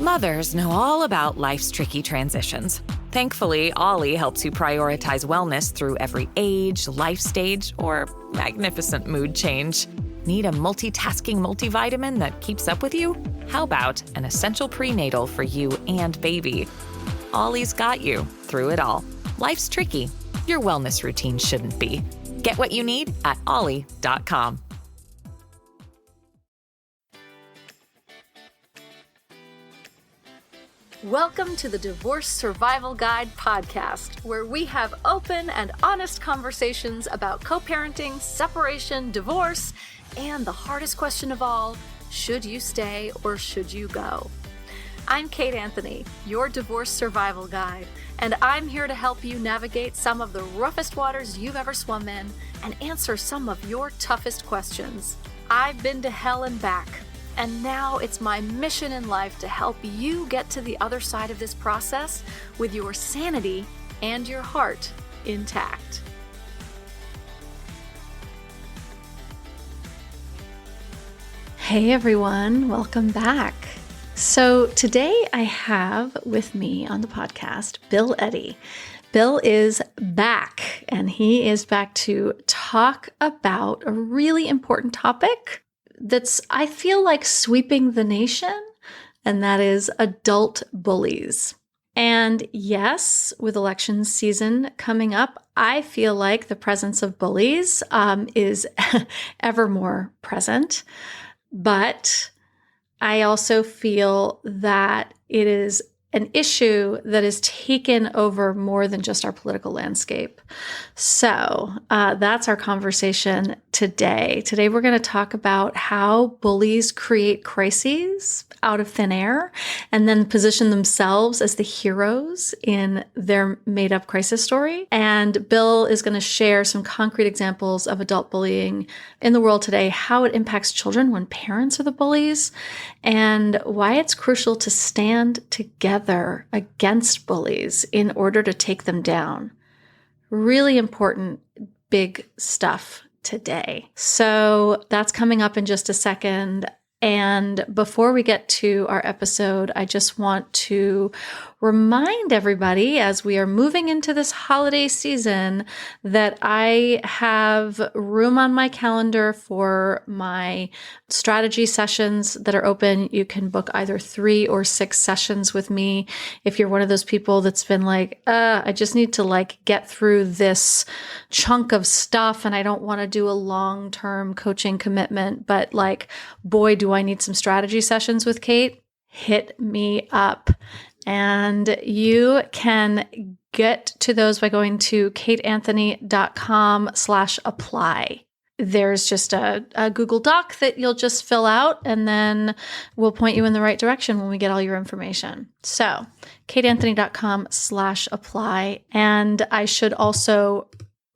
Mothers know all about life's tricky transitions. Thankfully, Ollie helps you prioritize wellness through every age, life stage, or magnificent mood change. Need a multitasking multivitamin that keeps up with you? How about an essential prenatal for you and baby? Ollie's got you through it all. Life's tricky. Your wellness routine shouldn't be. Get what you need at ollie.com. Welcome to the Divorce Survival Guide podcast, where we have open and honest conversations about co-parenting, separation, divorce, and the hardest question of all, should you stay or should you go? I'm Kate Anthony, your divorce survival guide, and I'm here to help you navigate some of the roughest waters you've ever swum in and answer some of your toughest questions. I've been to hell and back. And now it's my mission in life to help you get to the other side of this process with your sanity and your heart intact. Hey everyone, welcome back. So today I have with me on the podcast, Bill Eddy. Bill is back, and he is back to talk about a really important topic that's, I feel like, sweeping the nation, and that is adult bullies. And yes, with election season coming up, I feel like the presence of bullies is ever more present. But I also feel that it is an issue that is taken over more than just our political landscape. So that's our conversation today. Today we're going to talk about how bullies create crises out of thin air and then position themselves as the heroes in their made-up crisis story. And Bill is going to share some concrete examples of adult bullying in the world today, how it impacts children when parents are the bullies, and why it's crucial to stand together against bullies in order to take them down. Really important, big stuff today. So that's coming up in just a second. And before we get to our episode, I just want to remind everybody, as we are moving into this holiday season, that I have room on my calendar for my strategy sessions that are open. You can book either 3 or 6 sessions with me. If you're one of those people that's been like, I just need to get through this chunk of stuff and I don't want to do a long-term coaching commitment, but boy, do I need some strategy sessions with Kate, hit me up. And you can get to those by going to kateanthony.com/apply. There's just a Google Doc that you'll just fill out, and then we'll point you in the right direction when we get all your information. So kateanthony.com/apply. And I should also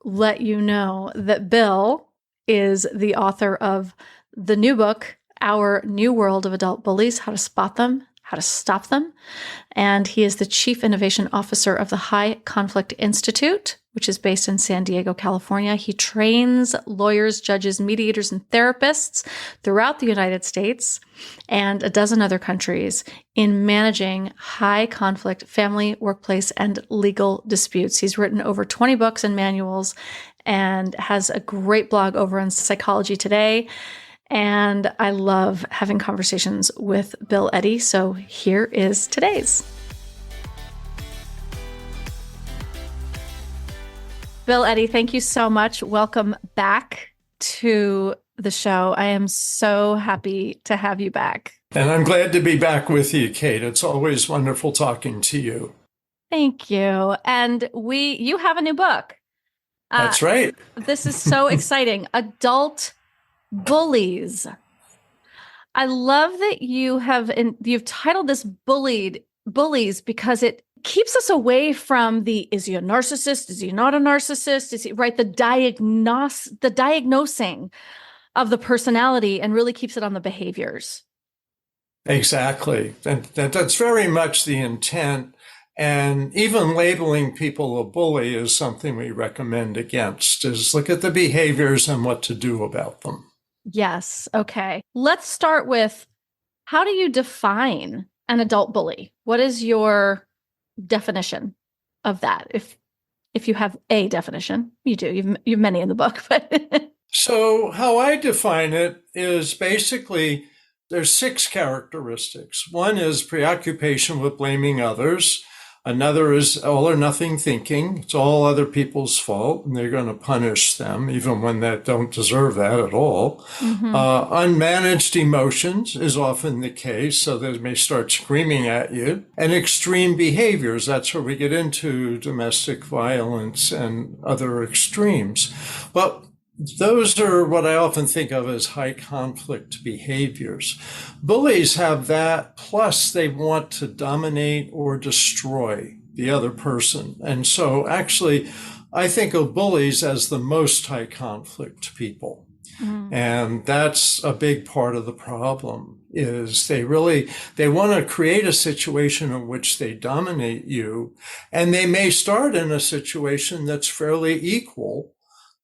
let you know that Bill is the author of the new book, Our New World of Adult Bullies, How to Spot Them, How to Stop Them. And he is the Chief Innovation Officer of the High Conflict Institute, which is based in San Diego, California. He trains lawyers, judges, mediators, and therapists throughout the United States and a dozen other countries in managing high conflict family, workplace, and legal disputes. He's written over 20 books and manuals and has a great blog over on Psychology Today. And I love having conversations with Bill Eddy. So here is today's. Bill Eddy, thank you so much. Welcome back to the show. I am so happy to have you back. And I'm glad to be back with you, Kate. It's always wonderful talking to you. Thank you. And you have a new book. That's right. This is so exciting. Adult Bullies. I love that you've titled this Bullies because it keeps us away from is he a narcissist? Is he not a narcissist? Is he right? The diagnosing of the personality, and really keeps it on the behaviors. Exactly. And that's very much the intent. And even labeling people a bully is something we recommend against, is look at the behaviors and what to do about them. Yes. Okay. Let's start with, how do you define an adult bully? What is your definition of that? If you have a definition, you do. You've many in the book, but So how I define it is basically there's 6 characteristics. One is preoccupation with blaming others. Another is all or nothing thinking. It's all other people's fault, and they're going to punish them, even when they don't deserve that at all. Unmanaged emotions is often the case, so they may start screaming at you. And extreme behaviors, that's where we get into domestic violence and other extremes. But those are what I often think of as high conflict behaviors. Bullies have that, plus they want to dominate or destroy the other person. And so actually, I think of bullies as the most high conflict people. And that's a big part of the problem is they want to create a situation in which they dominate you. And they may start in a situation that's fairly equal,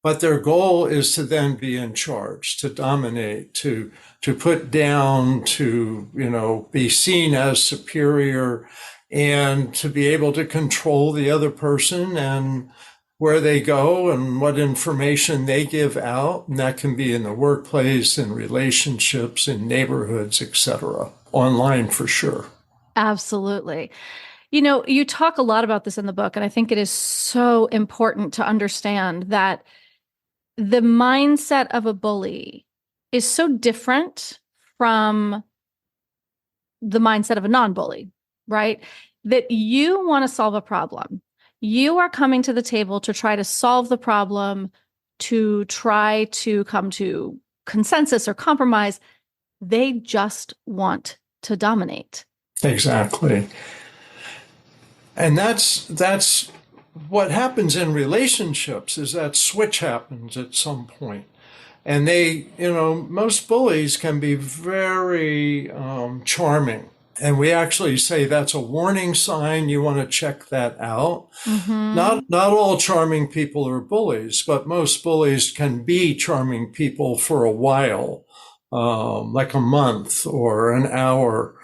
but their goal is to then be in charge, to dominate, to put down, to, be seen as superior, and to be able to control the other person and where they go and what information they give out. And that can be in the workplace, in relationships, in neighborhoods, etc. Online for sure. Absolutely. You talk a lot about this in the book, and I think it is so important to understand that the mindset of a bully is so different from the mindset of a non-bully, right? That you want to solve a problem. You are coming to the table to try to solve the problem, to try to come to consensus or compromise. They just want to dominate. Exactly. And that's what happens in relationships is that switch happens at some point. And most bullies can be very charming. And we actually say that's a warning sign. You want to check that out. Not all charming people are bullies, but most bullies can be charming people for a while, like a month or an hour,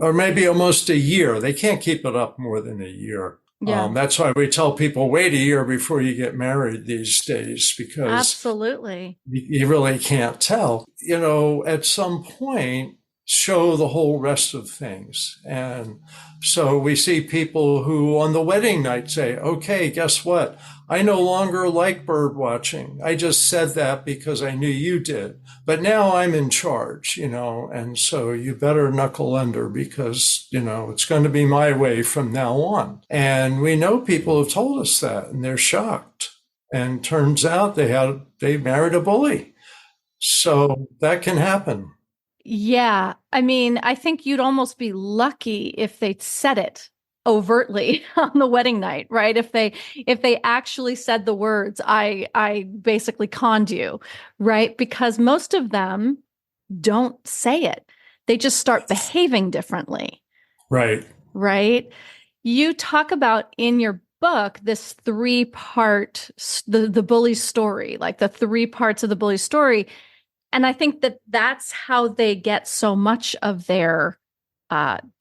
or maybe almost a year. They can't keep it up more than a year. Yeah. That's why we tell people wait a year before you get married these days, because absolutely you really can't tell. At some point, show the whole rest of things. And so we see people who on the wedding night say, okay, guess what? I no longer like bird watching. I just said that because I knew you did. But now I'm in charge, and so you better knuckle under because, it's going to be my way from now on. And we know people have told us that and they're shocked. And turns out they married a bully. So that can happen. Yeah. I mean, I think you'd almost be lucky if they said it overtly on the wedding night, right? If they actually said the words, I basically conned you, right? Because most of them don't say it. They just start behaving differently. Right. Right. You talk about in your book, this 3-part, the bully's story, like the 3 parts of the bully's story. And I think that's how they get so much of their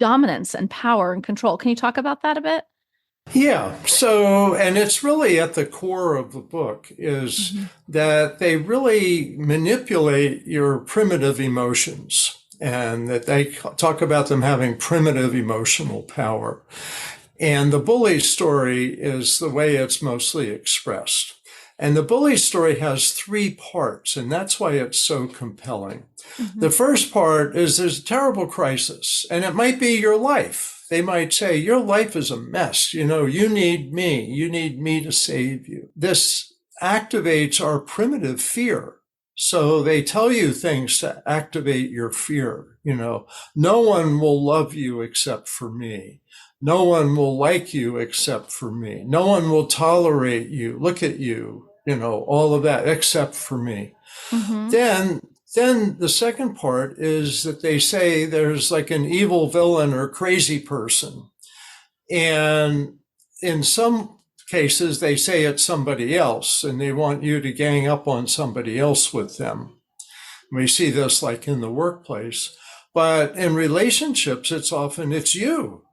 dominance and power and control. Can you talk about that a bit? Yeah. So, and it's really at the core of the book is that they really manipulate your primitive emotions, and that they talk about them having primitive emotional power. And the bully story is the way it's mostly expressed. And the bully story has 3 parts, and that's why it's so compelling. The first part is there's a terrible crisis, and it might be your life. They might say, your life is a mess. You need me. You need me to save you. This activates our primitive fear. So they tell you things to activate your fear. No one will love you except for me. No one will like you except for me. No one will tolerate you. Look at you, all of that except for me. Then the second part is that they say there's like an evil villain or crazy person. And in some cases, they say it's somebody else and they want you to gang up on somebody else with them. We see this like in the workplace. But in relationships, it's you.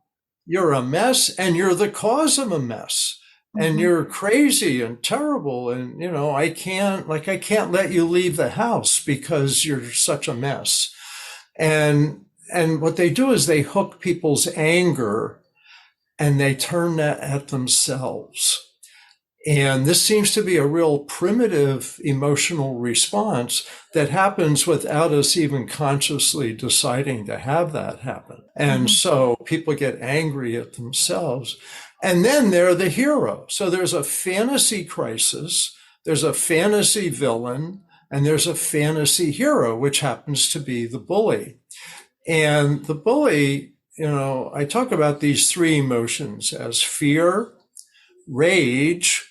You're a mess and you're the cause of a mess. And you're crazy and terrible. And, I can't let you leave the house because you're such a mess. And what they do is they hook people's anger and they turn that at themselves. And this seems to be a real primitive emotional response that happens without us even consciously deciding to have that happen. And so people get angry at themselves. And then they're the hero. So there's a fantasy crisis, there's a fantasy villain, and there's a fantasy hero, which happens to be the bully. And the bully, I talk about these three emotions as fear, rage,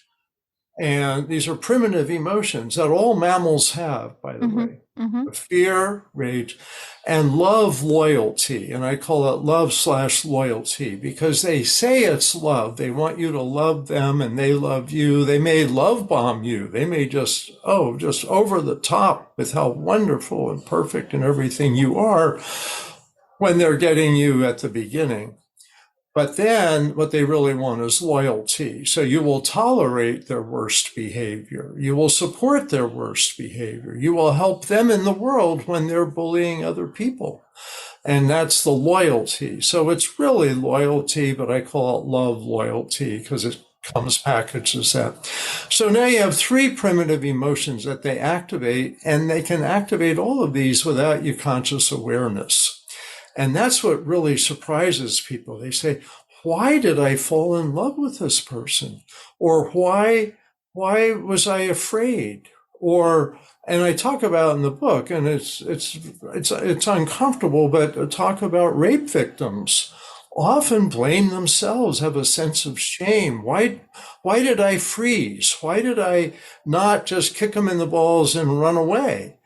and these are primitive emotions that all mammals have, by the way. Fear, rage, and love, loyalty. And I call it love/loyalty because they say it's love. They want you to love them and they love you. They may love bomb you. They may just over the top with how wonderful and perfect and everything you are when they're getting you at the beginning. But then what they really want is loyalty. So you will tolerate their worst behavior. You will support their worst behavior. You will help them in the world when they're bullying other people. And that's the loyalty. So it's really loyalty, but I call it love loyalty because it comes packaged as that. So now you have three primitive emotions that they activate, and they can activate all of these without your conscious awareness. And that's what really surprises people. They say, why did I fall in love with this person? Or why was I afraid? And I talk about in the book, and it's uncomfortable, but talk about rape victims often blame themselves, have a sense of shame. Why did I freeze? Why did I not just kick them in the balls and run away?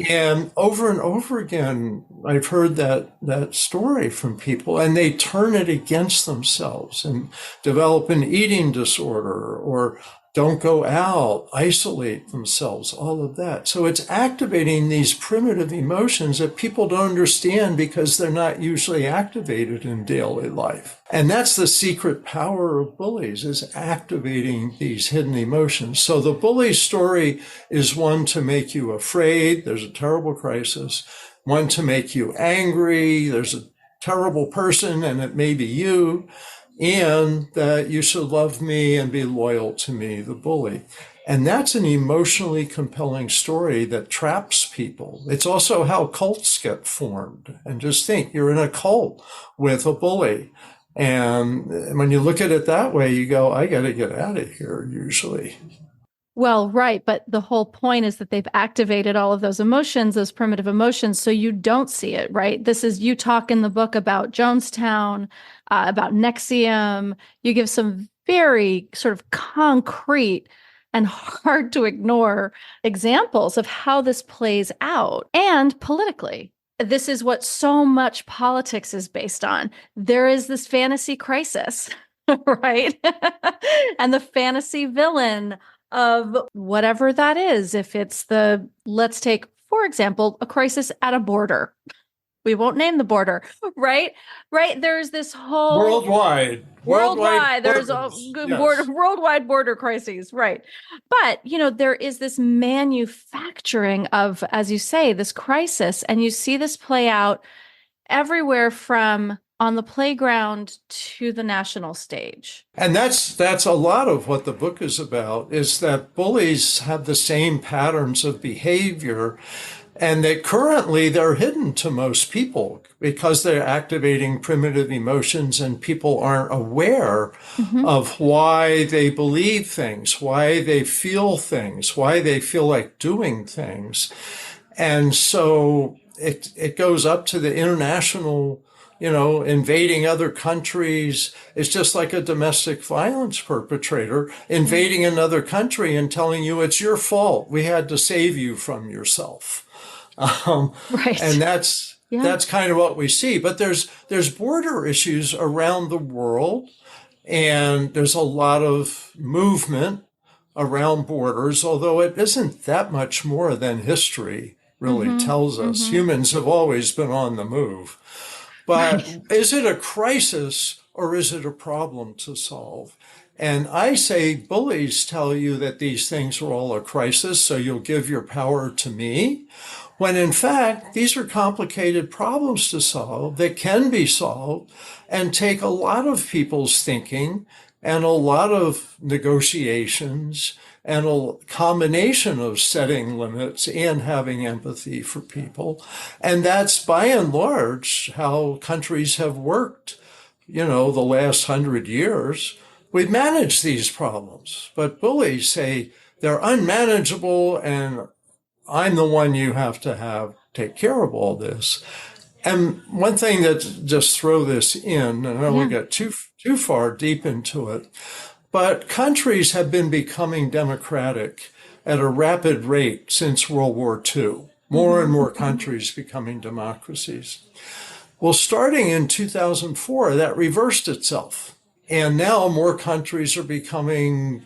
And over again, I've heard that story from people, and they turn it against themselves and develop an eating disorder or don't go out, isolate themselves, all of that. So it's activating these primitive emotions that people don't understand because they're not usually activated in daily life. And that's the secret power of bullies, is activating these hidden emotions. So the bully story is one to make you afraid, there's a terrible crisis, one to make you angry, there's a terrible person and it may be you, and that you should love me and be loyal to me, the bully. And that's an emotionally compelling story that traps people. It's also how cults get formed. And just think, you're in a cult with a bully. And when you look at it that way, you go, I got to get out of here, usually. Well, right. But the whole point is that they've activated all of those emotions, those primitive emotions, so you don't see it, right? This is, you talk in the book about Jonestown, about Nexium. You give some very sort of concrete and hard to ignore examples of how this plays out. And politically, this is what so much politics is based on. There is this fantasy crisis, right? And the fantasy villain of whatever that is. If it's let's take, for example, a crisis at a border. We won't name the border, right? Right. There's this whole worldwide. There's a worldwide border crises, right? But there is this manufacturing of, as you say, this crisis, and you see this play out everywhere from on the playground to the national stage. And that's a lot of what the book is about, is that bullies have the same patterns of behavior, and that currently they're hidden to most people because they're activating primitive emotions, and people aren't aware of why they believe things, why they feel things, why they feel like doing things. And so it goes up to the international, invading other countries. It's just like a domestic violence perpetrator invading another country and telling you it's your fault. We had to save you from yourself. Right. And that's kind of what we see. But there's border issues around the world, and there's a lot of movement around borders, although it isn't that much more than history. really tells us. Humans have always been on the move. But is it a crisis or is it a problem to solve? And I say bullies tell you that these things are all a crisis, so you'll give your power to me, when in fact, these are complicated problems to solve that can be solved and take a lot of people's thinking and a lot of negotiations and a combination of setting limits and having empathy for people. And that's by and large how countries have worked, the last 100 years. We've managed these problems, but bullies say they're unmanageable and I'm the one you have to take care of all this. And one thing that just throw this in, and I don't want to get too far deep into it, but countries have been becoming democratic at a rapid rate since World War II. More and more countries becoming democracies. Well, starting in 2004, that reversed itself. And now more countries are becoming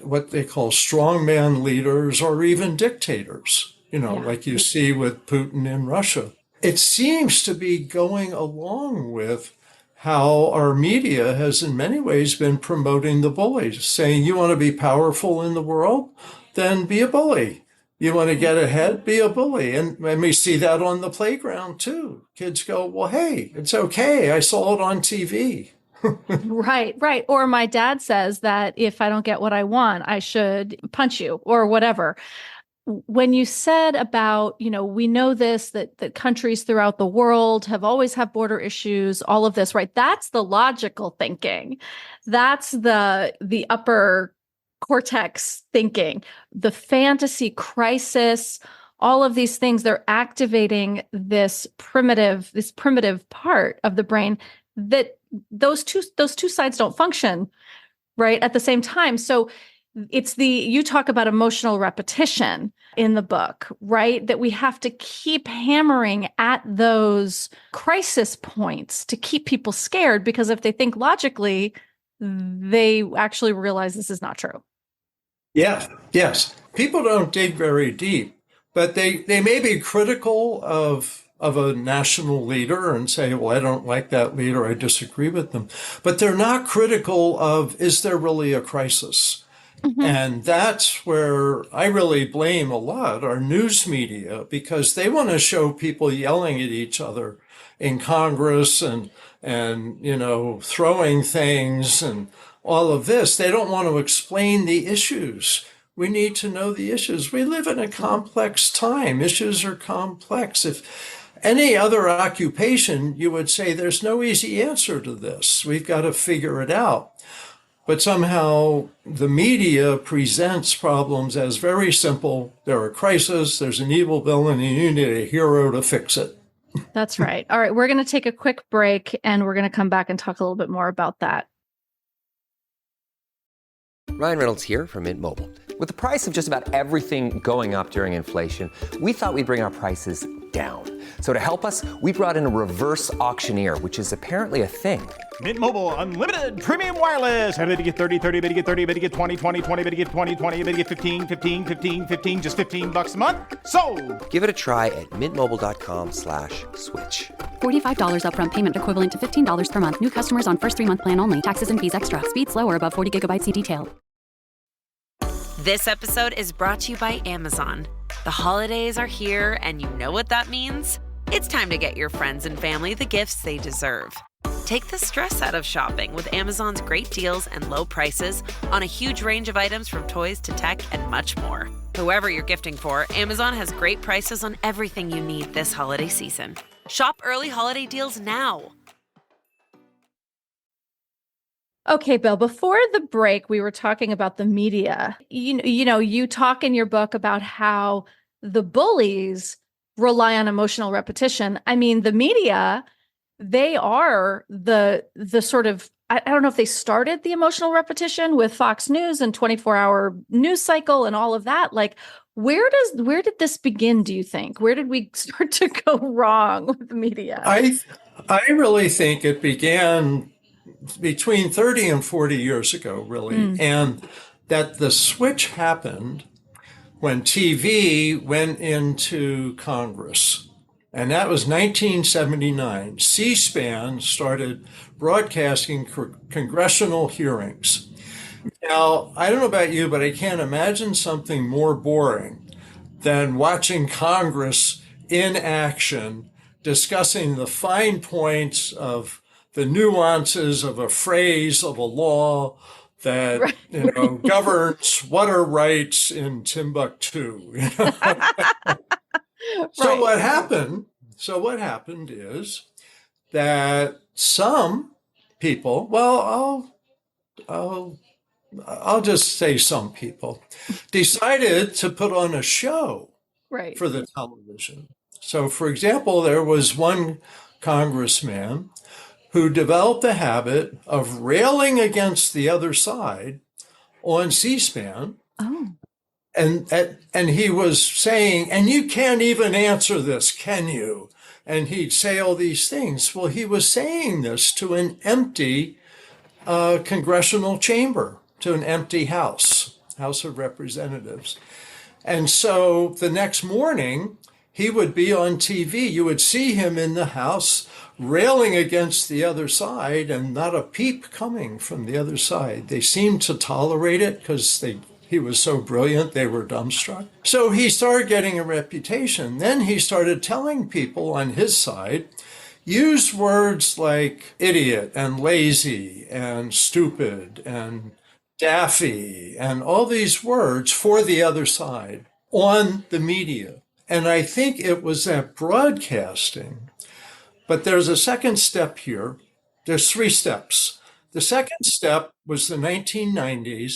what they call strongman leaders or even dictators, like you see with Putin in Russia. It seems to be going along with how our media has in many ways been promoting the bullies, saying you want to be powerful in the world, then be a bully. You want to get ahead, be a bully. And we see that on the playground too. Kids go, well, hey, it's okay. I saw it on TV. Right. Or my dad says that if I don't get what I want, I should punch you or whatever. When you said about, we know this, that countries throughout the world have always had border issues, all of this, right? That's the logical thinking. That's the upper cortex thinking, the fantasy crisis, all of these things, they're activating this primitive part of the brain that those two sides don't function right at the same time. So you talk about emotional repetition in the book, right? That we have to keep hammering at those crisis points to keep people scared, because if they think logically, they actually realize this is not true. Yes. People don't dig very deep, but they may be critical of a national leader and say, well, I don't like that leader, I disagree with them. But they're not critical of, is there really a crisis? And that's where I really blame a lot our news media, because they want to show people yelling at each other in Congress and throwing things and all of this. They don't want to explain the issues. We need to know the issues. We live in a complex time. Issues are complex. If any other occupation, you would say there's no easy answer to this. We've got to figure it out. But somehow the media presents problems as very simple. There are crises, there's an evil villain, and you need a hero to fix it. That's right. All right, we're going to take a quick break, and we're going to come back and talk a little bit more about that. Ryan Reynolds here from Mint Mobile. With the price of just about everything going up during inflation, we thought we'd bring our prices down. So to help us, we brought in a reverse auctioneer, which is apparently a thing. Mint Mobile Unlimited Premium Wireless. How to get 30, 30, bit to get 30, bit to get 20, 20, 20, bit to get 20, 20, bit to get 15, 15, 15, 15, just $15 a month? Sold! Give it a try at mintmobile.com/switch. $45 upfront payment equivalent to $15 per month. New customers on first 3-month plan only. Taxes and fees extra. Speed slower above 40 gigabytes. See detail. This episode is brought to you by Amazon. The holidays are here, and you know what that means? It's time to get your friends and family the gifts they deserve. Take the stress out of shopping with Amazon's great deals and low prices on a huge range of items from toys to tech and much more. Whoever you're gifting for, Amazon has great prices on everything you need this holiday season. Shop early holiday deals now. Okay, Bill, before the break, we were talking about the media. You talk in your book about how the bullies rely on emotional repetition. I mean, the media, they are the sort of, I don't know if they started the emotional repetition with Fox News and 24-hour news cycle and all of that. Like, where did this begin, do you think? Where did we start to go wrong with the media? I really think it began between 30 and 40 years ago, really. And that the switch happened when TV went into Congress. And that was 1979. C-SPAN started broadcasting congressional hearings. Now, I don't know about you, but I can't imagine something more boring than watching Congress in action discussing the fine points of the nuances of a phrase of a law that governs what are rights in Timbuktu. So what happened? What happened is that some people, well, I'll just say some people, decided to put on a show for the television. So, for example, there was one congressman who developed the habit of railing against the other side on C-SPAN. Oh. And he was saying, and you can't even answer this, can you? And he'd say all these things. Well, he was saying this to an empty congressional chamber, to an empty House of Representatives. And so the next morning, he would be on TV. You would see him in the House railing against the other side and not a peep coming from the other side. They seemed to tolerate it because he was so brilliant, they were dumbstruck. So he started getting a reputation. Then he started telling people on his side, use words like idiot and lazy and stupid and daffy and all these words for the other side on the media. And I think it was that broadcasting. But there's a second step here. There's 3 steps. The second step was the 1990s.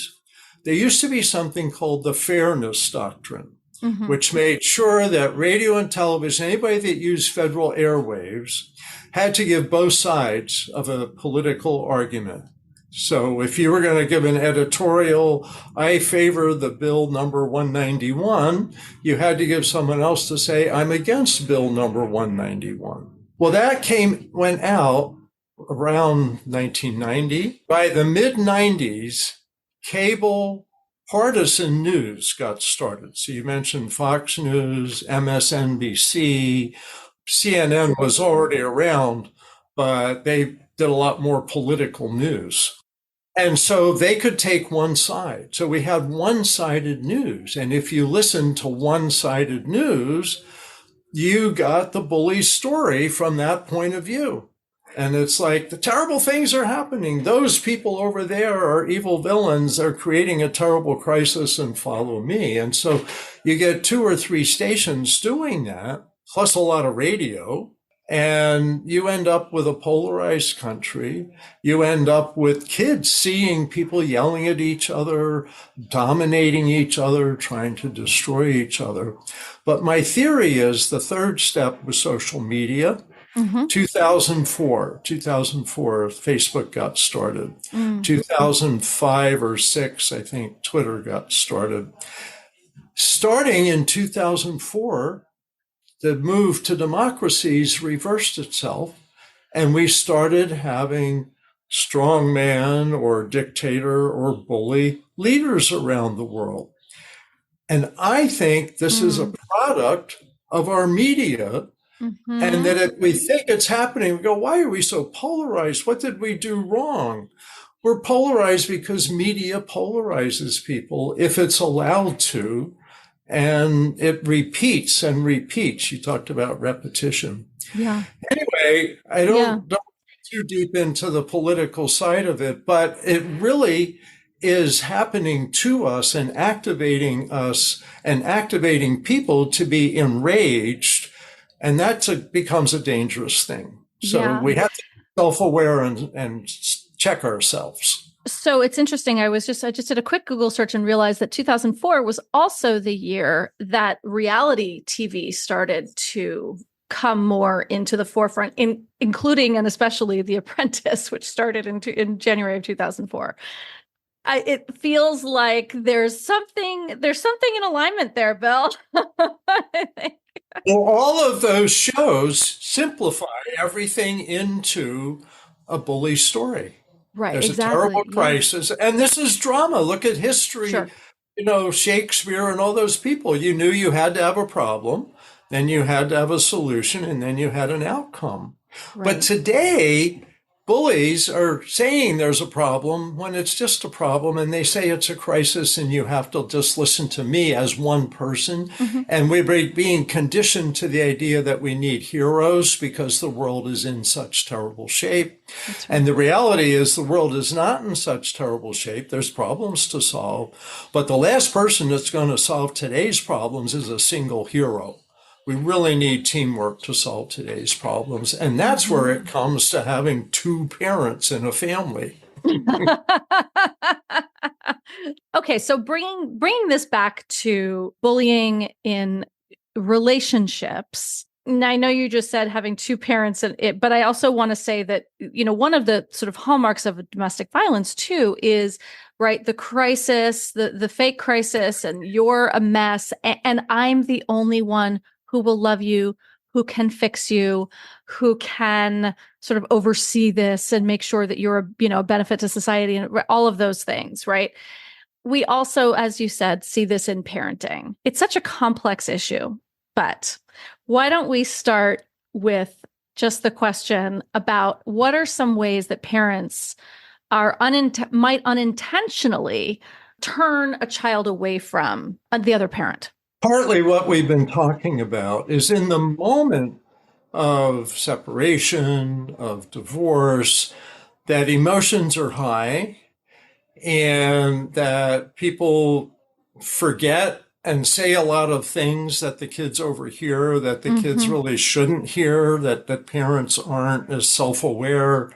There used to be something called the Fairness Doctrine, which made sure that radio and television, anybody that used federal airwaves, had to give both sides of a political argument. So if you were going to give an editorial, I favor the bill number 191, you had to give someone else to say, I'm against bill number 191. Well, that went out around 1990. By the mid-90s, cable partisan news got started. So you mentioned Fox News, MSNBC, CNN was already around, but they did a lot more political news. And so they could take one side. So we had one-sided news. And if you listened to one-sided news, you got the Bullies story from that point of view. And it's like, the terrible things are happening. Those people over there are evil villains. They're creating a terrible crisis and follow me. And so you get 2 or 3 stations doing that, plus a lot of radio. And you end up with a polarized country. You end up with kids seeing people yelling at each other, dominating each other, trying to destroy each other. But my theory is the third step was social media. 2004, Facebook got started. 2005 or 6, I think, Twitter got started. Starting in 2004, the move to democracies reversed itself, and we started having strongman or dictator or bully leaders around the world. And I think this is a product of our media. And that if we think it's happening, we go, why are we so polarized? What did we do wrong? We're polarized because media polarizes people if it's allowed to, and it repeats and repeats. You talked about repetition. Yeah. Anyway, I don't get too deep into the political side of it, but it really is happening to us and activating people to be enraged. And that becomes a dangerous thing. So we have to be self-aware and check ourselves. So it's interesting. I just did a quick Google search and realized that 2004 was also the year that reality TV started to come more into the forefront, including and especially The Apprentice, which started in January of 2004. It feels like there's something in alignment there, Bill. Well, all of those shows simplify everything into a bully story. Right, There's exactly. a terrible crisis, and this is drama. Look at history. Sure. Shakespeare and all those people, you knew you had to have a problem, then you had to have a solution, and then you had an outcome. Right. But today, bullies are saying there's a problem when it's just a problem, and they say it's a crisis, and you have to just listen to me as one person. And we're being conditioned to the idea that we need heroes because the world is in such terrible shape. And the reality is the world is not in such terrible shape. There's problems to solve, but the last person that's going to solve today's problems is a single hero. We really need teamwork to solve today's problems. And that's where it comes to having two parents in a family. Okay, so bringing this back to bullying in relationships. And I know you just said having two parents in it, but I also want to say that, one of the sort of hallmarks of domestic violence too is, right, the crisis, the fake crisis, and you're a mess, and I'm the only one who will love you, who can fix you, who can sort of oversee this and make sure that you're a benefit to society, and all of those things, right? We also, as you said, see this in parenting. It's such a complex issue, but why don't we start with just the question about what are some ways that parents might unintentionally turn a child away from the other parent? Partly what we've been talking about is in the moment of separation, of divorce, that emotions are high and that people forget and say a lot of things that the kids overhear, that the kids really shouldn't hear, that parents aren't as self-aware,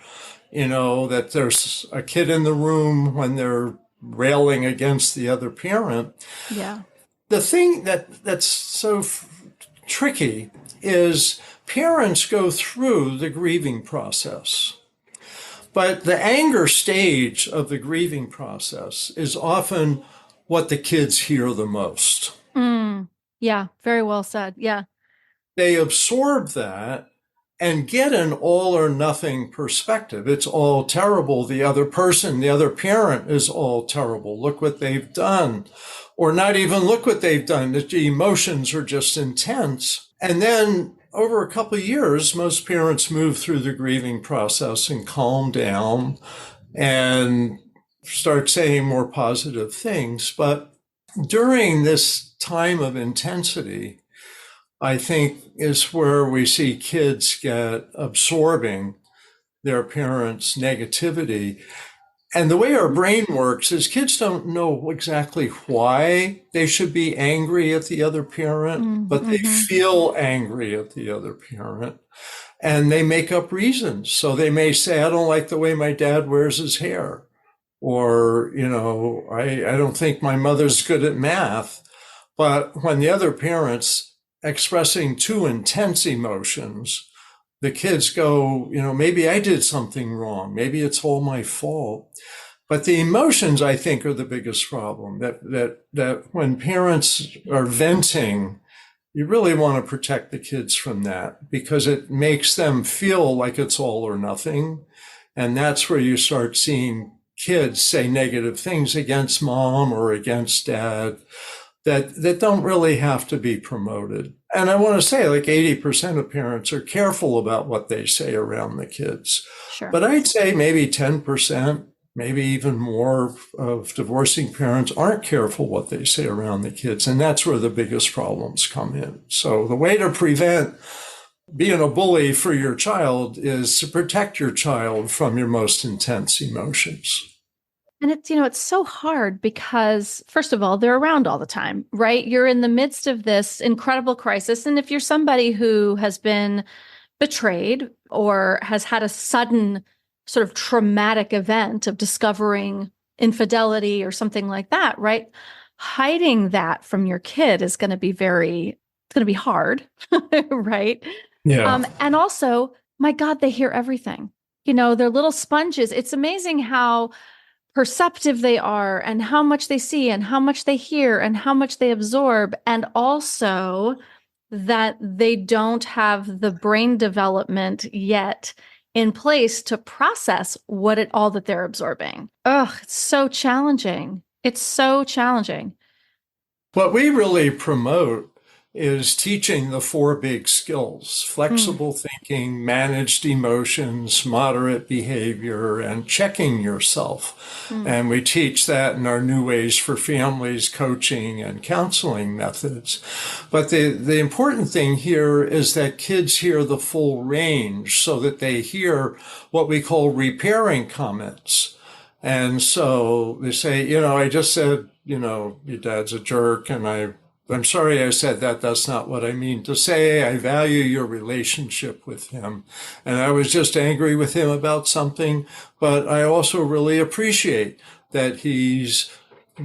that there's a kid in the room when they're railing against the other parent. Yeah. The thing that's so tricky is parents go through the grieving process, but the anger stage of the grieving process is often what the kids hear the most. Yeah, very well said. Yeah. They absorb that and get an all or nothing perspective. It's all terrible. The other person, the other parent is all terrible. Look what they've done. Or not even look what they've done. The emotions are just intense. And then over a couple of years, most parents move through the grieving process and calm down and start saying more positive things. But during this time of intensity, I think is where we see kids get absorbing their parents' negativity. And the way our brain works is kids don't know exactly why they should be angry at the other parent, but they feel angry at the other parent and they make up reasons. So they may say, I don't like the way my dad wears his hair. Or, I don't think my mother's good at math. But when the other parent's expressing too intense emotions, the kids go, maybe I did something wrong. Maybe it's all my fault. But the emotions, I think, are the biggest problem. That when parents are venting, you really want to protect the kids from that because it makes them feel like it's all or nothing. And that's where you start seeing kids say negative things against mom or against dad that don't really have to be promoted. And I want to say like 80% of parents are careful about what they say around the kids. Sure. But I'd say maybe 10%, maybe even more of divorcing parents aren't careful what they say around the kids. And that's where the biggest problems come in. So the way to prevent being a bully for your child is to protect your child from your most intense emotions. And it's so hard because, first of all, they're around all the time, right? You're in the midst of this incredible crisis. And if you're somebody who has been betrayed or has had a sudden sort of traumatic event of discovering infidelity or something like that, right? Hiding that from your kid is going to be hard, right? Yeah. And also, my God, they hear everything. They're little sponges. It's amazing how perceptive they are and how much they see and how much they hear and how much they absorb. And also that they don't have the brain development yet in place to process all that they're absorbing. Ugh, it's so challenging. It's so challenging. What we really promote is teaching the four big skills: flexible thinking, managed emotions, moderate behavior, and checking yourself. And we teach that in our New Ways for Families coaching and counseling methods. But the important thing here is that kids hear the full range so that they hear what we call repairing comments. And so they say, I just said, your dad's a jerk, and I'm sorry I said that. That's not what I mean to say. I value your relationship with him. And I was just angry with him about something, but I also really appreciate that he's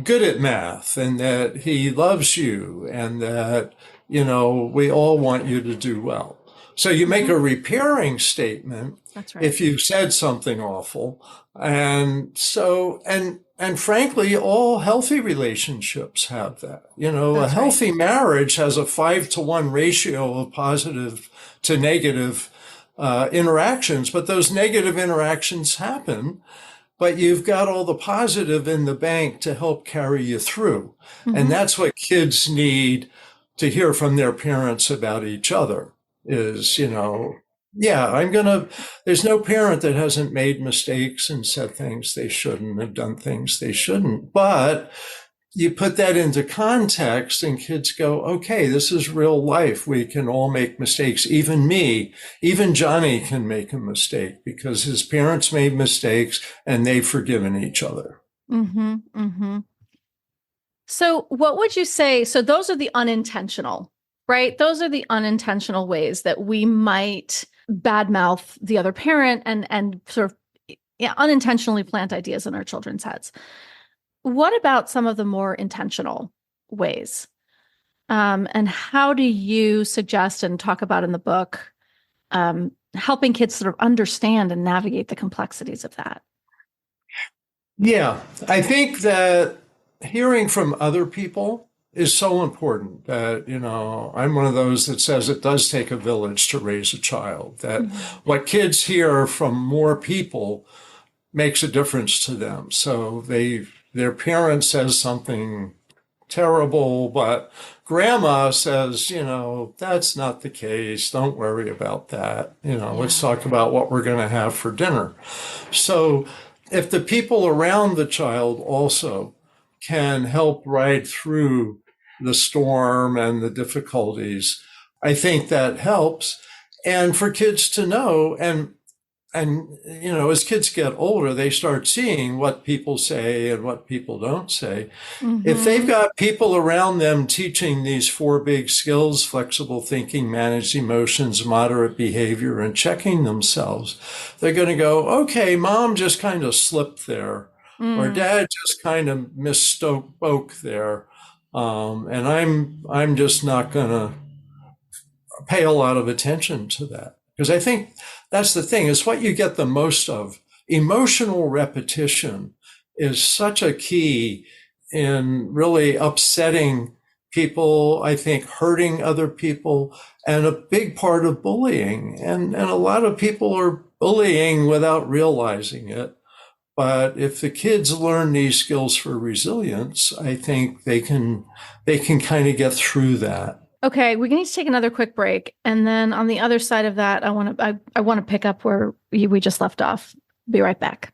good at math and that he loves you and that, we all want you to do well. So you make a repairing statement. That's right. If you said something awful. And frankly, all healthy relationships have that. A healthy marriage has a 5-to-1 ratio of positive to negative interactions, but those negative interactions happen, but you've got all the positive in the bank to help carry you through. And that's what kids need to hear from their parents about each other is, there's no parent that hasn't made mistakes and said things they shouldn't, have done things they shouldn't. But you put that into context and kids go, okay, this is real life. We can all make mistakes. Even me, even Johnny can make a mistake because his parents made mistakes and they've forgiven each other. So what would you say? So those are the unintentional, right? Those are the unintentional ways that we might badmouth the other parent and sort of unintentionally plant ideas in our children's heads. What about some of the more intentional ways? And how do you suggest and talk about in the book helping kids sort of understand and navigate the complexities of that? Yeah, I think that hearing from other people is so important that, I'm one of those that says it does take a village to raise a child, that what kids hear from more people makes a difference to them. So their parent says something terrible, but grandma says, that's not the case. Don't worry about that. Let's talk about what we're going to have for dinner. So if the people around the child also can help ride through the storm and the difficulties, I think that helps. And for kids to know, and as kids get older, they start seeing what people say and what people don't say. If they've got people around them teaching these four big skills: flexible thinking, managed emotions, moderate behavior, and checking themselves, they're going to go, okay, mom just kind of slipped there. Or dad just kind of misspoke there. And I'm just not going to pay a lot of attention to that. Because I think that's the thing, is what you get the most of. Emotional repetition is such a key in really upsetting people, I think hurting other people, and a big part of bullying. And a lot of people are bullying without realizing it. But if the kids learn these skills for resilience, I think they can kind of get through that. Okay, we need to take another quick break, and then on the other side of that, I want to pick up where we just left off. Be right back.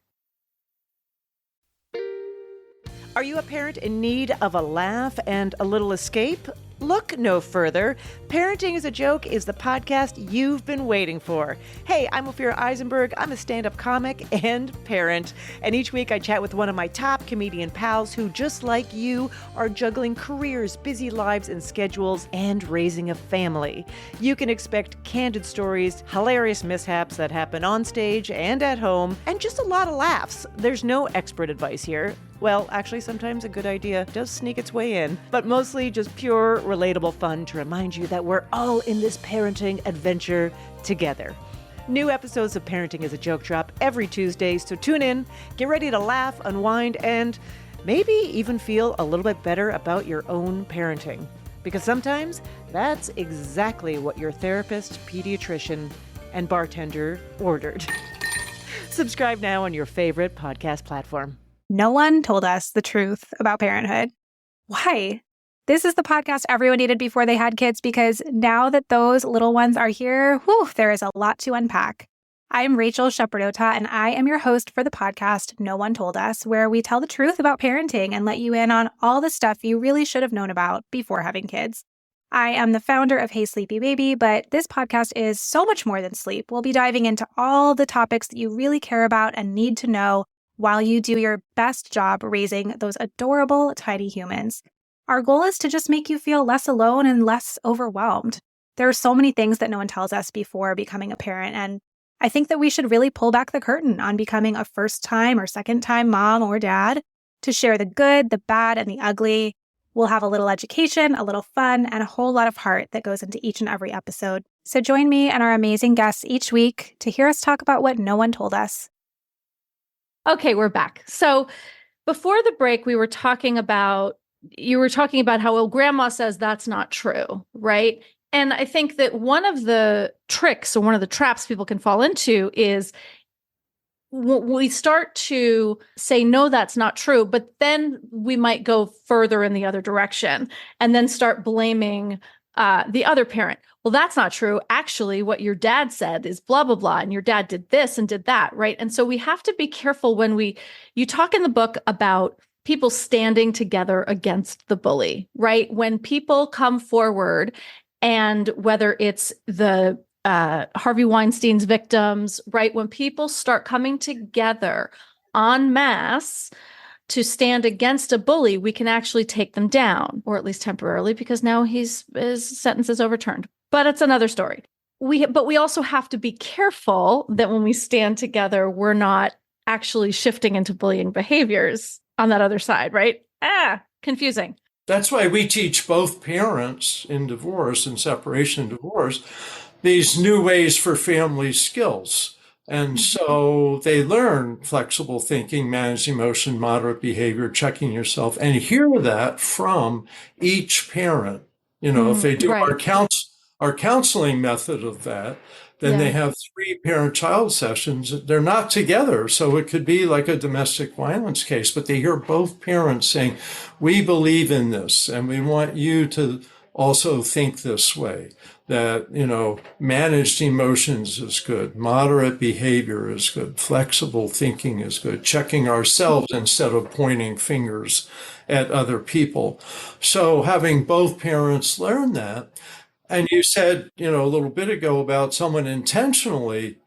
Are you a parent in need of a laugh and a little escape? Look no further. Parenting is a Joke is the podcast you've been waiting for. Hey, I'm Ophira Eisenberg. I'm a stand-up comic and parent. And each week I chat with one of my top comedian pals who, just like you, are juggling careers, busy lives and schedules, and raising a family. You can expect candid stories, hilarious mishaps that happen on stage and at home, and just a lot of laughs. There's no expert advice here. Well, actually, sometimes a good idea does sneak its way in, but mostly just pure, relatable fun to remind you that we're all in this parenting adventure together. New episodes of Parenting is a Joke drop every Tuesday, so tune in, get ready to laugh, unwind, and maybe even feel a little bit better about your own parenting. Because sometimes that's exactly what your therapist, pediatrician, and bartender ordered. Subscribe now on your favorite podcast platform. No one told us the truth about parenthood. Why? This is the podcast everyone needed before they had kids, because now that those little ones are here, there is a lot to unpack. I'm Rachel Shepardota, and I am your host for the podcast No One Told Us, where we tell the truth about parenting and let you in on all the stuff you really should have known about before having kids. I am the founder of Hey Sleepy Baby, but this podcast is so much more than sleep. We'll be diving into all the topics that you really care about and need to know while you do your best job raising those adorable, tiny humans. Our goal is to just make you feel less alone and less overwhelmed. There are so many things that no one tells us before becoming a parent, and I think that we should really pull back the curtain on becoming a first-time or second-time mom or dad to share the good, the bad, and the ugly. We'll have a little education, a little fun, and a whole lot of heart that goes into each and every episode. So join me and our amazing guests each week to hear us talk about what no one told us. Okay, we're back. So before the break, you were talking about how, well, grandma says that's not true, right? And I think that one of the tricks or one of the traps people can fall into is we start to say, no, that's not true, but then we might go further in the other direction and then start blaming the other parent. Well, that's not true. Actually, what your dad said is blah, blah, blah. And your dad did this and did that, right? And so we have to be careful when you talk in the book about people standing together against the bully, right? When people come forward, and whether it's the Harvey Weinstein's victims, right? When people start coming together en masse to stand against a bully, we can actually take them down, or at least temporarily, because now his sentence is overturned. But it's another story. But we also have to be careful that when we stand together, we're not actually shifting into bullying behaviors on that other side, right? Confusing. That's why we teach both parents in divorce and separation and divorce these new ways for family skills. And so they learn flexible thinking, manage emotion, moderate behavior, checking yourself, and hear that from each parent. If they do our counseling method of that, then they have 3 parent-child sessions. They're not together, so it could be like a domestic violence case, but they hear both parents saying, we believe in this, and we want you to also think this way, that, managed emotions is good, moderate behavior is good, flexible thinking is good, checking ourselves instead of pointing fingers at other people. So having both parents learn that. And you said, a little bit ago about someone intentionally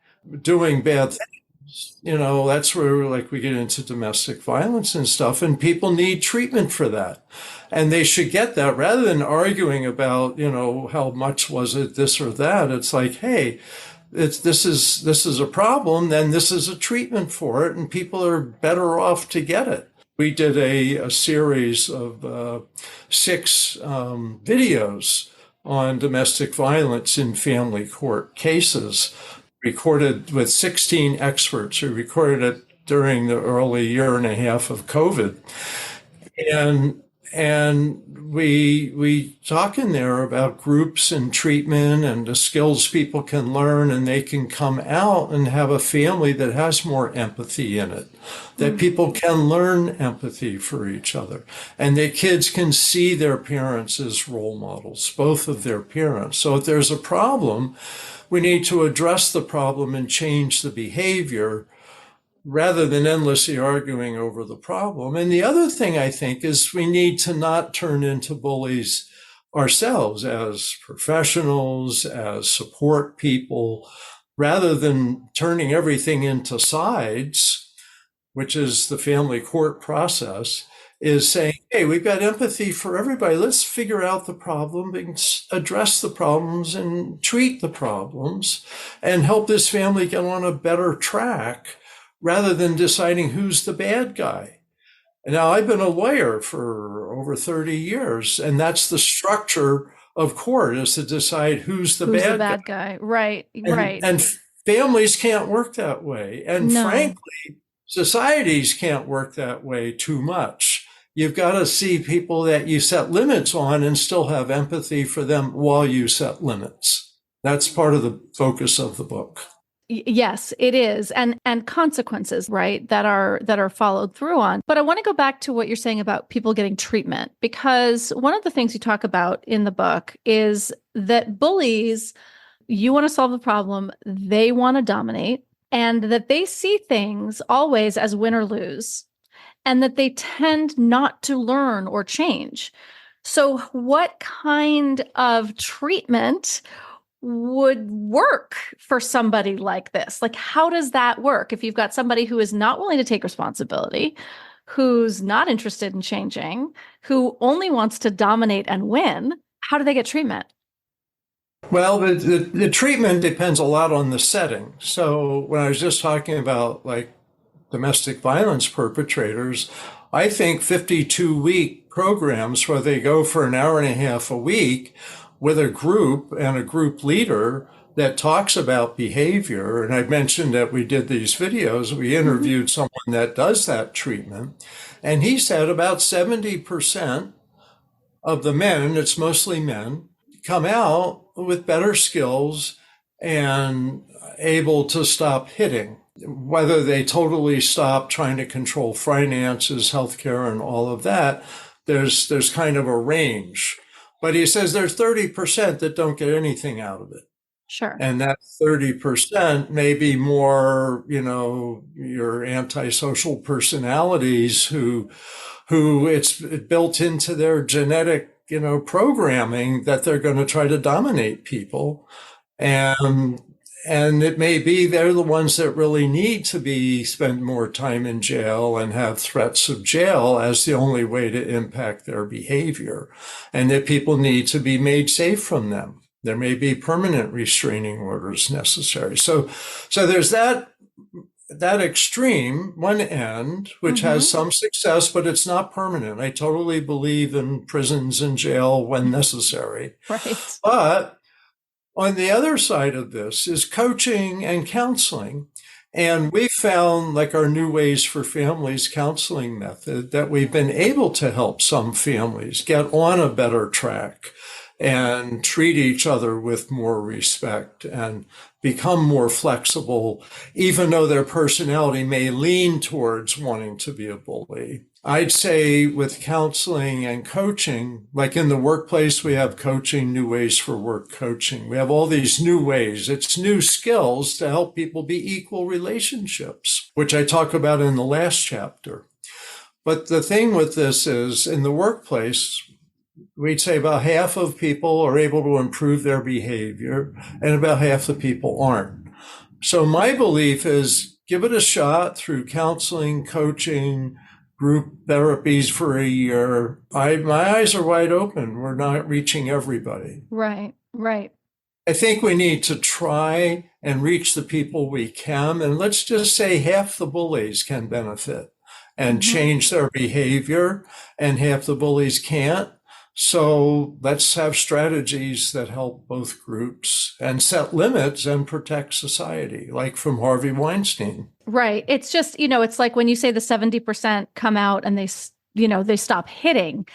doing bad things. That's where we get into domestic violence and stuff, and people need treatment for that. And they should get that rather than arguing about, how much was it this or that. It's like, hey, this is a problem, then this is a treatment for it, and people are better off to get it. We did a series of 6 videos on domestic violence in family court cases, recorded with 16 experts who recorded it during the early year and a half of COVID. And we talk in there about groups and treatment and the skills people can learn, and they can come out and have a family that has more empathy in it, that people can learn empathy for each other, and that kids can see their parents as role models, both of their parents. So if there's a problem, we need to address the problem and change the behavior rather than endlessly arguing over the problem. And the other thing I think is we need to not turn into bullies ourselves as professionals, as support people, rather than turning everything into sides, which is the family court process, is saying, hey, we've got empathy for everybody. Let's figure out the problem, address the problems, and treat the problems, and help this family get on a better track, rather than deciding who's the bad guy. Now, I've been a lawyer for over 30 years, and that's the structure of court, is to decide who's the bad guy. Right, right. And families can't work that way. And frankly, societies can't work that way too much. You've got to see people that you set limits on and still have empathy for them while you set limits. That's part of the focus of the book. Yes, it is. And consequences, right, that are followed through on. But I want to go back to what you're saying about people getting treatment, because one of the things you talk about in the book is that bullies, you want to solve the problem, they want to dominate, and that they see things always as win or lose, and that they tend not to learn or change. So what kind of treatment would work for somebody like this? Like, how does that work? If you've got somebody who is not willing to take responsibility, who's not interested in changing, who only wants to dominate and win, how do they get treatment? Well, the treatment depends a lot on the setting. So when I was just talking about like domestic violence perpetrators, I think 52-week programs where they go for an hour and a half a week with a group and a group leader that talks about behavior. And I mentioned that we did these videos. We interviewed someone that does that treatment. And he said about 70% of the men, and it's mostly men, come out with better skills and able to stop hitting. Whether they totally stop trying to control finances, healthcare, and all of that, there's kind of a range. But he says there's 30% that don't get anything out of it. Sure. And that 30% may be more, your antisocial personalities who it's built into their genetic, programming that they're going to try to dominate people. And it may be they're the ones that really need to spend more time in jail and have threats of jail as the only way to impact their behavior. And that people need to be made safe from them. There may be permanent restraining orders necessary. So there's that extreme, one end, which has some success, but it's not permanent. I totally believe in prisons and jail when necessary. Right. But on the other side of this is coaching and counseling. And we found, like our New Ways for Families counseling method, that we've been able to help some families get on a better track and treat each other with more respect and become more flexible, even though their personality may lean towards wanting to be a bully. I'd say with counseling and coaching, like in the workplace, we have coaching, New Ways for Work coaching. We have all these new ways. It's new skills to help people be equal relationships, which I talk about in the last chapter. But the thing with this is in the workplace, we'd say about half of people are able to improve their behavior and about half the people aren't. So my belief is give it a shot through counseling, coaching, group therapies for a year. My eyes are wide open. We're not reaching everybody. Right. I think we need to try and reach the people we can. And let's just say half the bullies can benefit and change their behavior and half the bullies can't. So let's have strategies that help both groups and set limits and protect society, like from Harvey Weinstein. Right. It's just, it's like when you say the 70% come out and they stop hitting.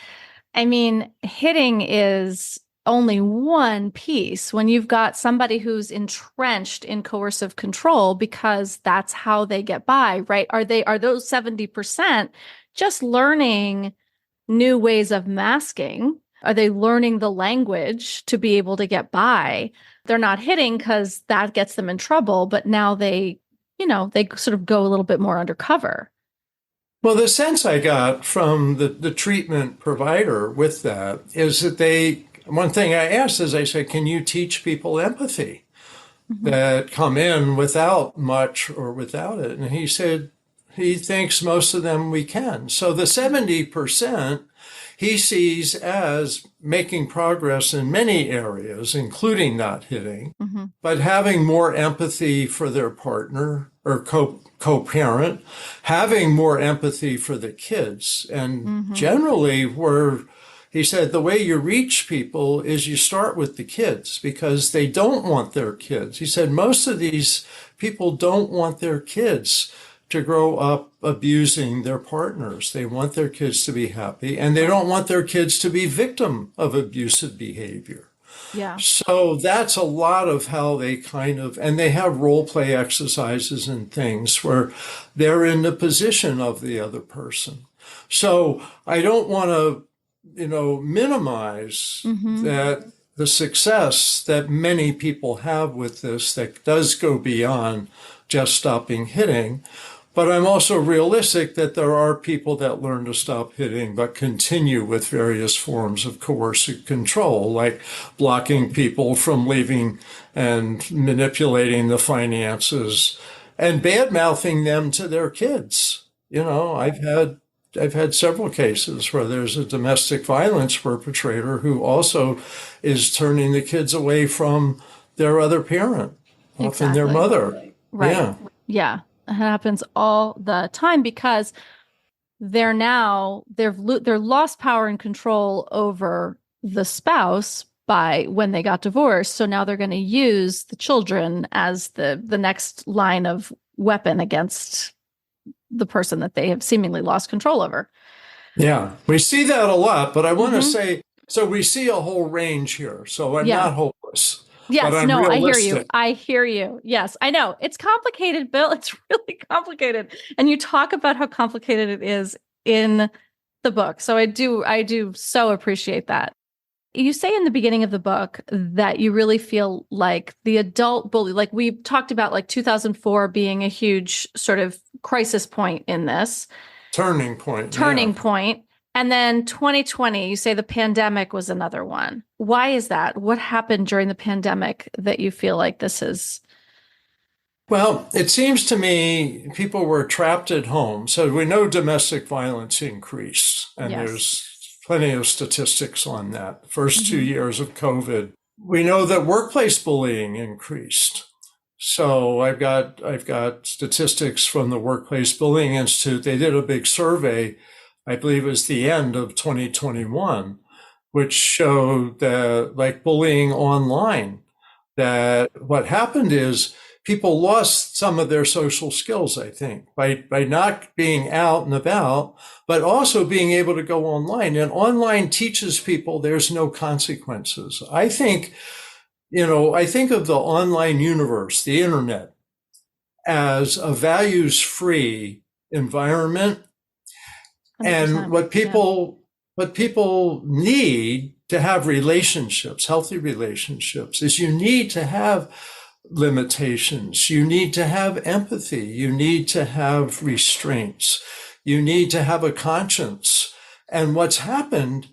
I mean, hitting is only one piece when you've got somebody who's entrenched in coercive control because that's how they get by, right? Are those 70% just learning new ways of masking? Are they learning the language to be able to get by? They're not hitting because that gets them in trouble, but now they sort of go a little bit more undercover. Well, the sense I got from the treatment provider with that is that one thing I asked is I said, can you teach people empathy that come in without much or without it? And he said, he thinks most of them we can. So the 70% he sees as making progress in many areas, including not hitting, but having more empathy for their partner or co-parent, having more empathy for the kids. And generally he said, the way you reach people is you start with the kids because they don't want their kids. He said, most of these people don't want their kids to grow up abusing their partners. They want their kids to be happy, and they don't want their kids to be victim of abusive behavior. Yeah. So that's a lot of how they and they have role play exercises and things where they're in the position of the other person. So I don't want to, minimize that the success that many people have with this that does go beyond just stopping hitting. But I'm also realistic that there are people that learn to stop hitting but continue with various forms of coercive control, like blocking people from leaving and manipulating the finances and bad-mouthing them to their kids. I've had several cases where there's a domestic violence perpetrator who also is turning the kids away from their other parent, often their mother. Right. Yeah. It happens all the time because they've lost power and control over the spouse by when they got divorced. So now they're going to use the children as the next line of weapon against the person that they have seemingly lost control over. Yeah, we see that a lot, but I want to say, so we see a whole range here. So I'm not hopeless. Yes, no, realistic. I hear you. Yes, I know. It's complicated, Bill. It's really complicated. And you talk about how complicated it is in the book. So I do so appreciate that. You say in the beginning of the book that you really feel like the adult bully, like we talked about like 2004 being a huge sort of crisis point in this. Turning point. And then 2020, you say the pandemic was another one. Why is that? What happened during the pandemic that you feel like this is? Well, it seems to me people were trapped at home. So we know domestic violence increased, and there's plenty of statistics on that. First 2 years of COVID. We know that workplace bullying increased. So I've got statistics from the Workplace Bullying Institute. They did a big survey, I believe it was the end of 2021, which showed that, like bullying online, that what happened is people lost some of their social skills, I think, by not being out and about, but also being able to go online. And online teaches people there's no consequences. I think of the online universe, the internet, as a values-free environment. 100%. And what people need to have relationships, healthy relationships, is you need to have limitations. You need to have empathy. You need to have restraints. You need to have a conscience. And what's happened,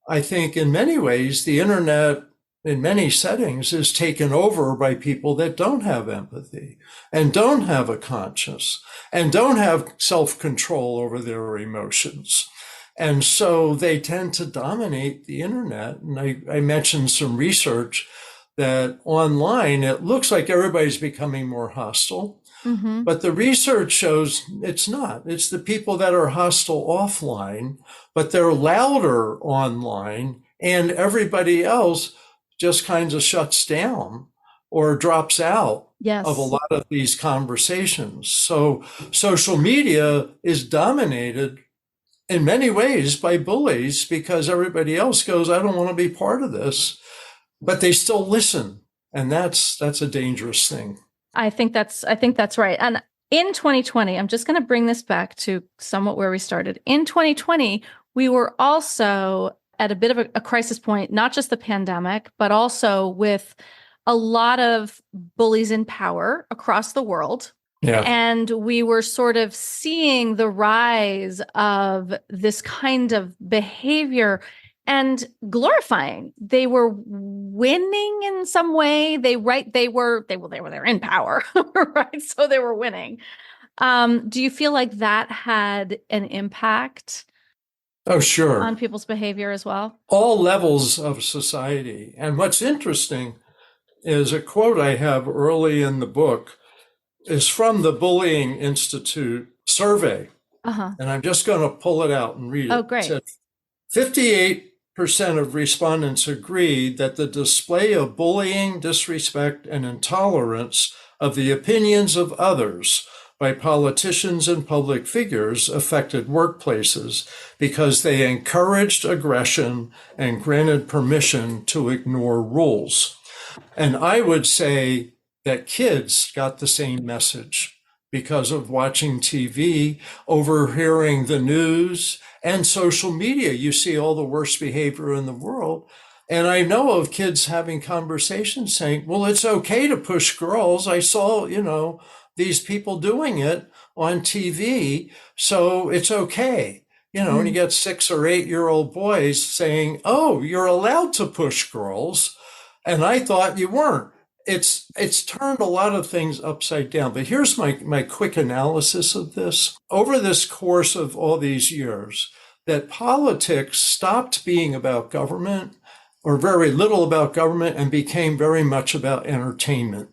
I think, in many ways, the internet in many settings is taken over by people that don't have empathy and don't have a conscience and don't have self-control over their emotions. And so they tend to dominate the internet. And I mentioned some research that online, it looks like everybody's becoming more hostile. But the research shows it's not. It's the people that are hostile offline, but they're louder online, and everybody else just kind of shuts down or drops out of a lot of these conversations. So social media is dominated in many ways by bullies because everybody else goes, I don't want to be part of this, but they still listen. And that's a dangerous thing. I think that's right. And in 2020, I'm just going to bring this back to somewhat where we started. In 2020, we were also at a bit of a crisis point, not just the pandemic, but also with a lot of bullies in power across the world. Yeah. And we were sort of seeing the rise of this kind of behavior and glorifying. They were winning in some way. They were in power, right? So they were winning. Do you feel like that had an impact? Oh, sure. On people's behavior as well? All levels of society. And what's interesting is a quote I have early in the book is from the Bullying Institute survey. And I'm just going to pull it out and read it. Oh, great. It said, 58% of respondents agreed that the display of bullying, disrespect, and intolerance of the opinions of others by politicians and public figures affected workplaces because they encouraged aggression and granted permission to ignore rules. And I would say that kids got the same message because of watching TV, overhearing the news, and social media. You see all the worst behavior in the world. And I know of kids having conversations saying, well, it's okay to push girls. I saw, these people doing it on TV, so it's okay. And you get 6 or 8-year-old boys saying, oh, you're allowed to push girls. And I thought you weren't. It's turned a lot of things upside down. But here's my quick analysis of this. Over this course of all these years, that politics stopped being about government, or very little about government, and became very much about entertainment.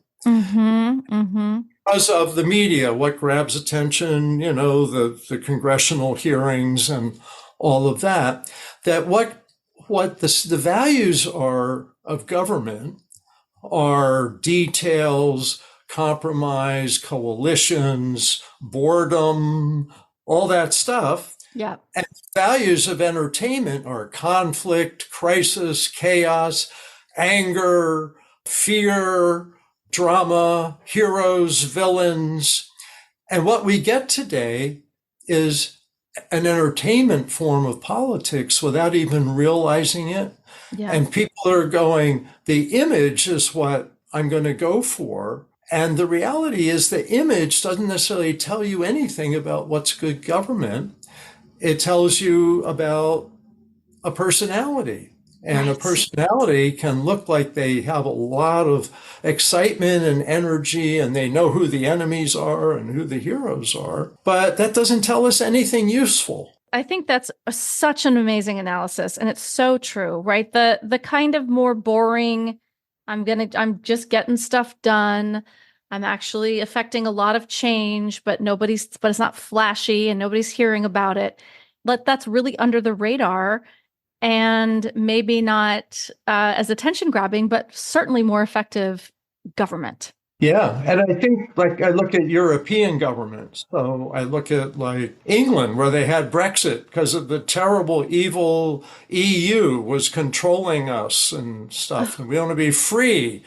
Because of the media, what grabs attention, the congressional hearings and all of that, what the values are of government are details, compromise, coalitions, boredom, all that stuff. Yeah. And values of entertainment are conflict, crisis, chaos, anger, fear, drama, heroes, villains. And what we get today is an entertainment form of politics without even realizing it. Yeah. And people are going, the image is what I'm going to go for. And the reality is the image doesn't necessarily tell you anything about what's good government. It tells you about a personality. And a personality can look like they have a lot of excitement and energy, and they know who the enemies are and who the heroes are. But that doesn't tell us anything useful. I think that's such an amazing analysis, and it's so true, right? The kind of more boring, I'm just getting stuff done. I'm actually affecting a lot of change, but it's not flashy and nobody's hearing about it. That's really under the radar. And maybe not as attention grabbing, but certainly more effective government. Yeah. And I think I look at European governments. So I look at England, where they had Brexit because of the terrible, evil EU was controlling us and stuff. And we want to be free.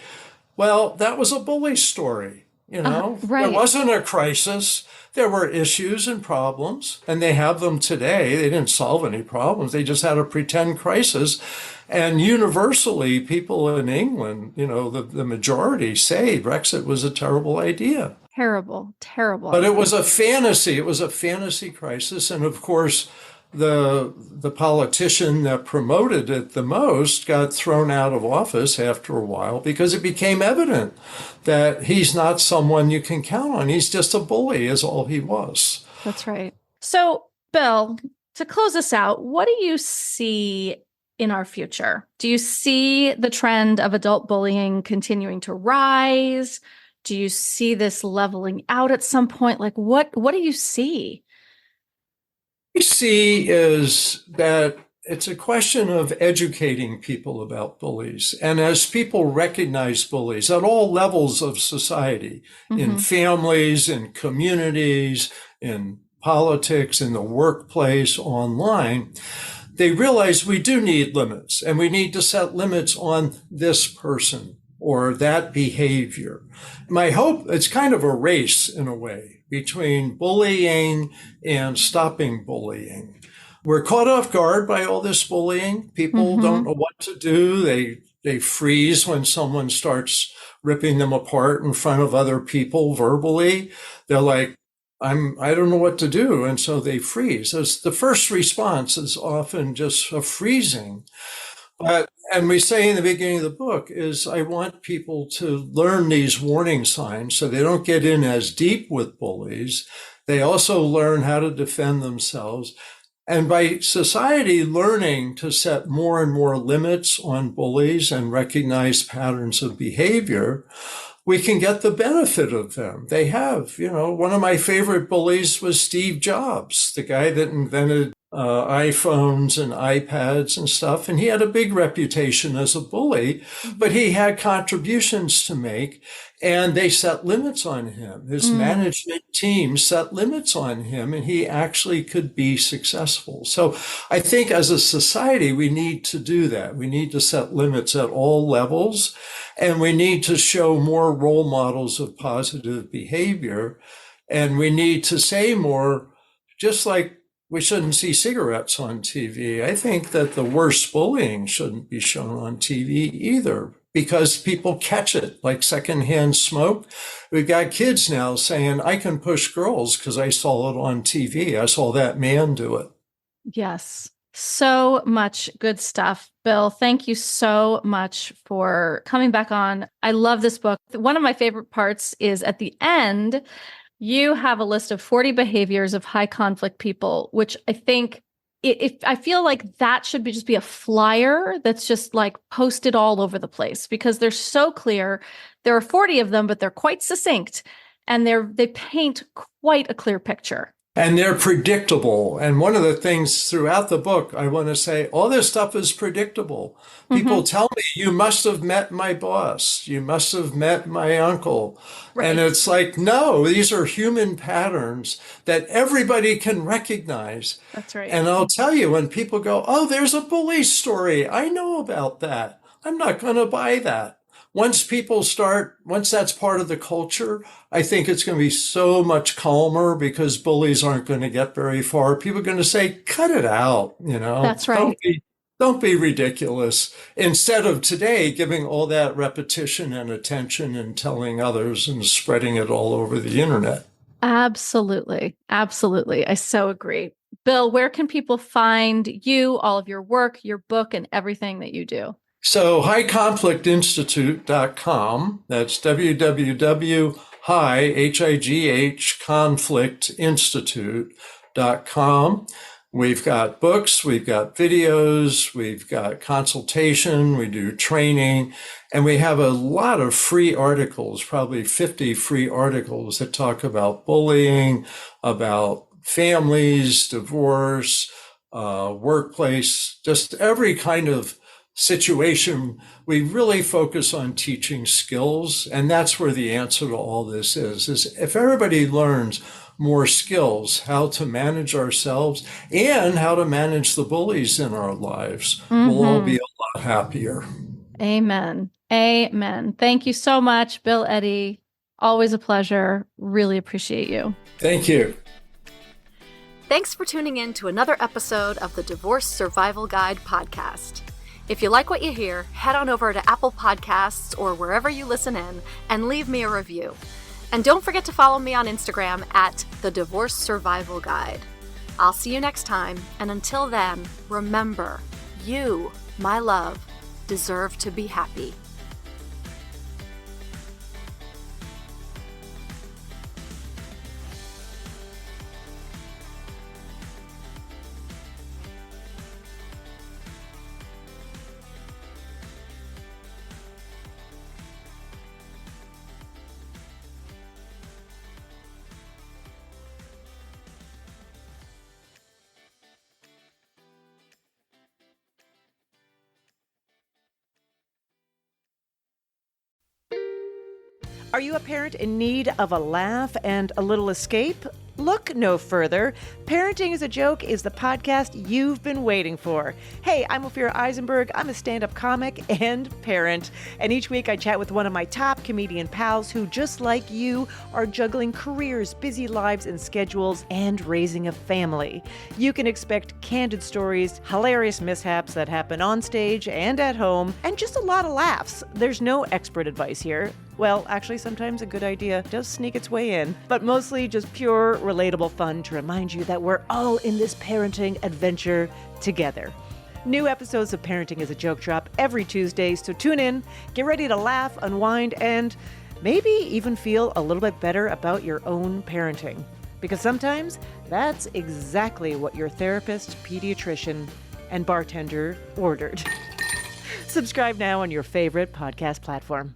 Well, that was a bully story. Right. There wasn't a crisis. There were issues and problems, and they have them today. They didn't solve any problems. They just had a pretend crisis. And universally, people in England, the majority say Brexit was a terrible idea. Terrible. But it was a fantasy. It was a fantasy crisis. And of course, the politician that promoted it the most got thrown out of office after a while because it became evident that he's not someone you can count on. He's just a bully is all he was. That's right. So, Bill, to close us out, what do you see in our future? Do you see the trend of adult bullying continuing to rise? Do you see this leveling out at some point? What do you see? We see is that it's a question of educating people about bullies. And as people recognize bullies at all levels of society, in families, in communities, in politics, in the workplace, online, they realize we do need limits, and we need to set limits on this person or that behavior. My hope, it's kind of a race in a way between bullying and stopping bullying. We're caught off guard by all this bullying. People don't know what to do. They freeze when someone starts ripping them apart in front of other people verbally. They're like, I don't know what to do. And so they freeze. The first response is often just a freezing. And we say in the beginning of the book is I want people to learn these warning signs so they don't get in as deep with bullies. They also learn how to defend themselves. And by society learning to set more and more limits on bullies and recognize patterns of behavior, we can get the benefit of them. They have, one of my favorite bullies was Steve Jobs, the guy that invented iPhones and iPads and stuff. And he had a big reputation as a bully, but he had contributions to make, and they set limits on him. His management team set limits on him, and he actually could be successful. So I think as a society, we need to do that. We need to set limits at all levels, and we need to show more role models of positive behavior. And we need to say more, just like we shouldn't see cigarettes on TV. I think that the worst bullying shouldn't be shown on TV either, because people catch it like secondhand smoke. We've got kids now saying, I can push girls because I saw it on TV. I saw that man do it. Yes. So much good stuff. Bill, thank you so much for coming back on. I love this book. One of my favorite parts is at the end, you have a list of 40 behaviors of high conflict people, which I think I feel like that should just be a flyer that's just like posted all over the place, because they're so clear. There are 40 of them, but they're quite succinct, and they paint quite a clear picture. And they're predictable. And one of the things throughout the book, I want to say, all this stuff is predictable. People tell me, you must have met my boss. You must have met my uncle. Right. And it's like, no, these are human patterns that everybody can recognize. That's right. And I'll tell you, when people go, oh, there's a bully story, I know about that. I'm not going to buy that. Once that's part of the culture, I think it's going to be so much calmer, because bullies aren't going to get very far. People are going to say, cut it out, That's right. Don't be ridiculous. Instead of today giving all that repetition and attention and telling others and spreading it all over the internet. Absolutely. Absolutely. I so agree. Bill, where can people find you, all of your work, your book, and everything that you do? So highconflictinstitute.com, that's www.conflictinstitute.com. We've got books, we've got videos, we've got consultation, we do training, and we have a lot of free articles, probably 50 free articles that talk about bullying, about families, divorce, workplace, just every kind of situation. We really focus on teaching skills, and that's where the answer to all this is if everybody learns more skills, how to manage ourselves and how to manage the bullies in our lives, we'll all be a lot happier. Amen. Amen. Thank you so much, Bill Eddy. Always a pleasure. Really appreciate you. Thank you. Thanks for tuning in to another episode of the Divorce Survival Guide podcast. If you like what you hear, head on over to Apple Podcasts or wherever you listen in and leave me a review. And don't forget to follow me on Instagram at The Divorce Survival Guide. I'll see you next time, and until then, remember, you, my love, deserve to be happy. Are you a parent in need of a laugh and a little escape? Look no further. Parenting is a Joke is the podcast you've been waiting for. Hey, I'm Ophira Eisenberg. I'm a stand-up comic and parent. And each week I chat with one of my top comedian pals who, just like you, are juggling careers, busy lives and schedules, and raising a family. You can expect candid stories, hilarious mishaps that happen on stage and at home, and just a lot of laughs. There's no expert advice here. Well, actually, sometimes a good idea does sneak its way in, but mostly just pure, relatable fun to remind you that we're all in this parenting adventure together. New episodes of Parenting is a Joke drop every Tuesday, so tune in, get ready to laugh, unwind, and maybe even feel a little bit better about your own parenting. Because sometimes that's exactly what your therapist, pediatrician, and bartender ordered. Subscribe now on your favorite podcast platform.